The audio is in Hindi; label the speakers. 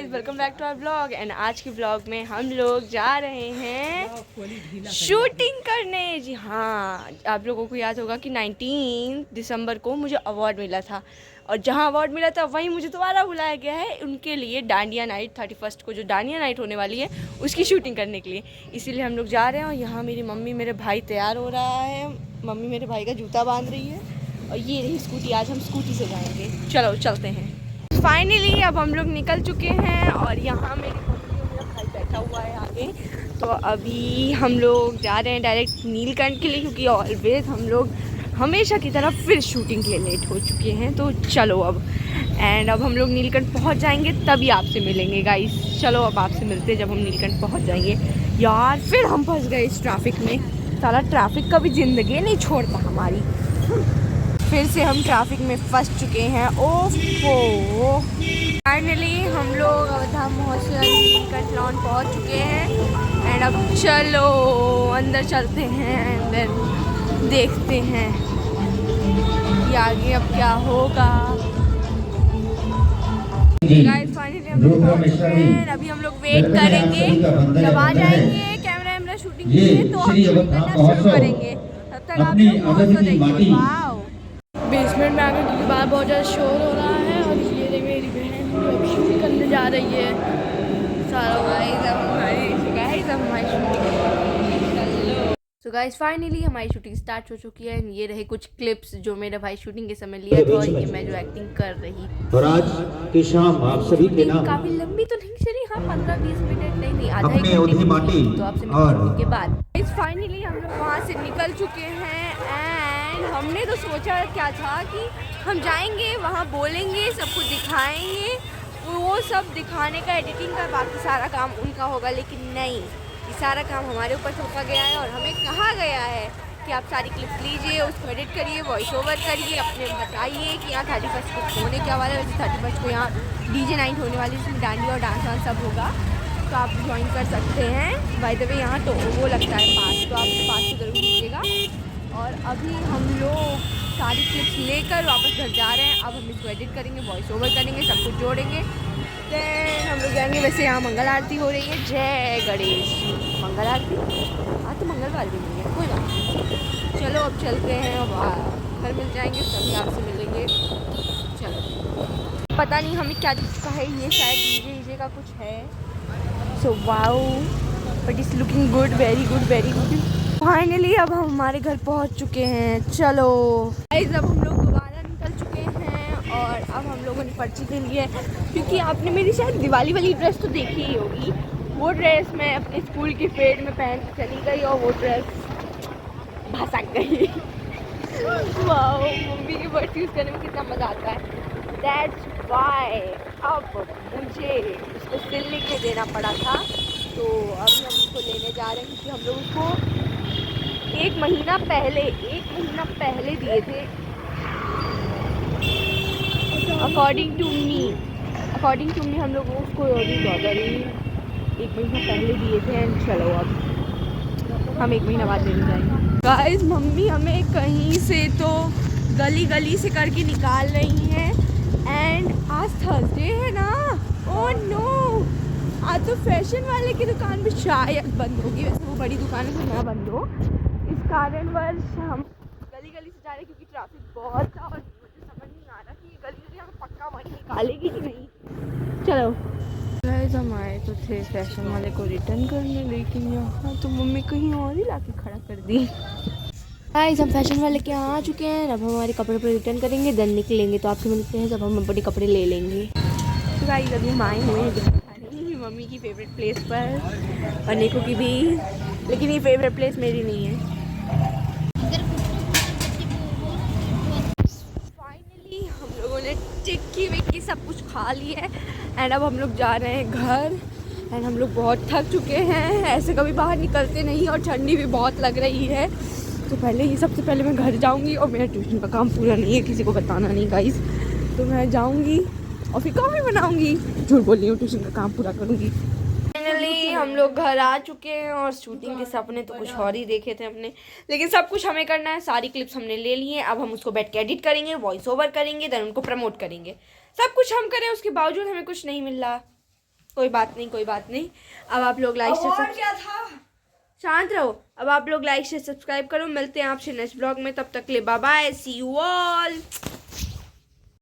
Speaker 1: Guys, welcome back to our blog. And आज के ब्लॉग में हम लोग जा रहे हैं शूटिंग करने। जी हाँ, आप लोगों को याद होगा कि 19 दिसंबर को मुझे अवार्ड मिला था, और जहाँ अवार्ड मिला था वहीं मुझे दोबारा बुलाया गया है उनके लिए डांडिया नाइट 31 को जो डांडिया नाइट होने वाली है उसकी शूटिंग करने के लिए। इसीलिए हम लोग जा रहे हैं। और यहाँ मेरी मम्मी मेरे भाई तैयार हो रहा है। मम्मी मेरे भाई का जूता बांध रही है और ये रही स्कूटी। आज हम स्कूटी से जाएंगे। चलो चलते हैं। फाइनली अब हम लोग निकल चुके हैं और यहाँ मेरी मम्मी और मेरा भाई बैठा हुआ है आगे। तो अभी हम लोग जा रहे हैं डायरेक्ट नीलकंठ के लिए, क्योंकि ऑलवेज हम लोग हमेशा की तरह फिर शूटिंग के लिए लेट हो चुके हैं। तो चलो अब अब हम लोग नीलकंठ पहुँच जाएंगे तभी आपसे मिलेंगे गाइस। चलो अब आपसे मिलते हैं जब हम नीलकंठ पहुँच जाएंगे। यार फिर हम फंस गए इस ट्रैफिक में। सारा ट्रैफिक कभी ज़िंदगी नहीं छोड़ता हमारी। फिर से हम ट्रैफिक में फंस चुके हैं। ओफो, फाइनली हम लोग अवधा महोत्सव नीलकंठ लॉन पहुँच चुके हैं। एंड अब चलो अंदर चलते हैं एंड देन देखते हैं कि आगे अब क्या होगा। गाइस फाइनली हम लोग पहुँच चुके हैं। अभी हम लोग वेट करेंगे जब आ जाएंगे कैमरा शूटिंग के लिए तो हम शूटिंग करना शुरू करेंगे। तब तक आप लोग महोत्सव देखिए। वाओ, बेसमेंट में आगे क्योंकि बाहर बहुत ज़्यादा शोर हो रहा है। और ये रही मेरी बहन जो अब शूटिंग करने जा रही है। सारा हमारी शूटिंग। सो गाइस फाइनली हमारी शूटिंग स्टार्ट हो चुकी है। ये रहे कुछ क्लिप्स जो मेरा भाई शूटिंग के समय लिया था और ये मैं जो एक्टिंग कर रही।
Speaker 2: और आज की शाम आप सभी के नाम
Speaker 1: काफी लंबी तो नहीं चली, हाँ 15-20 मिनट नहीं आधा
Speaker 2: अपने
Speaker 1: एक
Speaker 2: उठी माटी
Speaker 1: तो आपसे मिलने के बाद फाइनली हम लोग वहाँ से निकल चुके हैं। एंड हमने तो सोचा क्या था कि हम जाएंगे वहाँ बोलेंगे सबको दिखाएंगे, वो सब दिखाने का एडिटिंग का बाकी सारा काम उनका होगा। लेकिन नहीं, ये सारा काम हमारे ऊपर सौंपा गया है और हमें कहा गया है कि आप सारी क्लिप्स लीजिए, उसको एडिट करिए, वॉइस ओवर करिए, अपने बताइए कि यहाँ 31 को होने क्या वाला है। वैसे 31 को यहाँ DJ नाइट होने वाली है, जिसमें डांडिया और डांस वांस सब होगा, तो आप ज्वाइन कर सकते हैं। बाय द वे यहाँ तो वो लगता है पास, तो आप पास को ज़रूर लीजिएगा। और अभी हम लोग सारी क्लिप्स लेकर वापस घर जा रहे हैं। अब हम इसको एडिट करेंगे, वॉइस ओवर करेंगे, सब कुछ जोड़ेंगे, देन हम लोग जाएंगे। वैसे यहाँ मंगल आरती हो रही है। जय गणेश। मंगल आरती आज तो मंगलवार भी नहीं है, कोई बात नहीं। चलो अब चलते हैं, अब घर मिल जाएंगे तभी आपसे मिलेंगे। चलो, पता नहीं हमें क्या दिखता है, ये शायद डीजे का कुछ है। So wow, but is looking good, very good, very good. Finally अब हम हमारे घर पहुंच चुके हैं। चलो गाइस, अब हम लोग दोबारा निकल चुके हैं और अब हम लोगों ने पर्ची ले ली है, क्योंकि आपने मेरी शायद दिवाली वाली ड्रेस तो देखी ही होगी। वो ड्रेस मैं अपने स्कूल की परेड में पहन के चली गई और वो ड्रेस भसक गई। वाओ, मम्मी की पर्ची यूज़ करने में कितना मज़ा आता है। दैट्स वाई अब मुझे उसको सिलने के देना पड़ा था। तो अभी हम उसको लेने जा रहे हैं, क्योंकि हम लोग उसको एक महीना पहले दिए थे। अकॉर्डिंग टू मी हम लोग उसको अभी एक महीना पहले दिए थे। एंड चलो अब हम एक महीना बाद लेने जाएंगे। गाइस मम्मी हमें कहीं से तो गली से करके निकाल रही हैं। एंड आज थर्सडे है ना। ओह नो, आज तो फैशन वाले की दुकान भी शायद बंद होगी। वैसे वो बड़ी दुकान है तो ना बंद हो, इस कारणवश हम गली से जा रहे हैं, क्योंकि ट्रैफिक बहुत था और मुझे समझ नहीं आ रहा कि ये गली हमें पक्का वहीं निकालेगी कि नहीं। चलो गाइस, हम आए तो थे फैशन वाले को रिटर्न करने, लेकिन यहाँ तो मम्मी कहीं और ही लाके खड़ा कर दी। गाइस हम फैशन वाले के यहाँ आ चुके हैं। अब हमारे कपड़े पर रिटर्न करेंगे, देन निकलेंगे। तो आपसे मिलते हैं जब हम अपने कपड़े ले लेंगे। तो गाइस अभी हम आए हुए हैं मम्मी की फेवरेट प्लेस पर, और निकू की भी, लेकिन ये फेवरेट प्लेस मेरी नहीं है। फाइनली हम लोगों ने टिक्की विक्की सब कुछ खा ली है। एंड अब हम लोग जा रहे हैं घर। एंड हम लोग बहुत थक चुके हैं, ऐसे कभी बाहर निकलते नहीं और ठंडी भी बहुत लग रही है। तो सबसे पहले मैं घर जाऊंगी, और मेरा ट्यूशन का काम पूरा नहीं है, किसी को बताना नहीं गाइस। तो मैं जाऊंगी और फिर कॉफ़ी बनाऊंगी। झूठ बोल रही हूँ, ट्यूशन का काम पूरा करूंगी। फाइनली हम लोग घर आ चुके हैं और शूटिंग के सपने तो कुछ और ही देखे थे हमने, लेकिन सब कुछ हमें करना है। सारी क्लिप्स हमने ले ली हैं। अब हम उसको बैठ के एडिट करेंगे, वॉइस ओवर करेंगे, देन उनको प्रमोट करेंगे। सब कुछ हम करें, उसके बावजूद हमें कुछ नहीं मिल रहा। कोई बात नहीं, कोई बात नहीं। अब आप लोग लाइक से
Speaker 3: क्या था?
Speaker 1: शांत रहो। अब आप लोग लाइक से सब्सक्राइब करो। मिलते हैं आपसे नेक्स्ट ब्लॉग में, तब तक के लिए bye bye, see you all.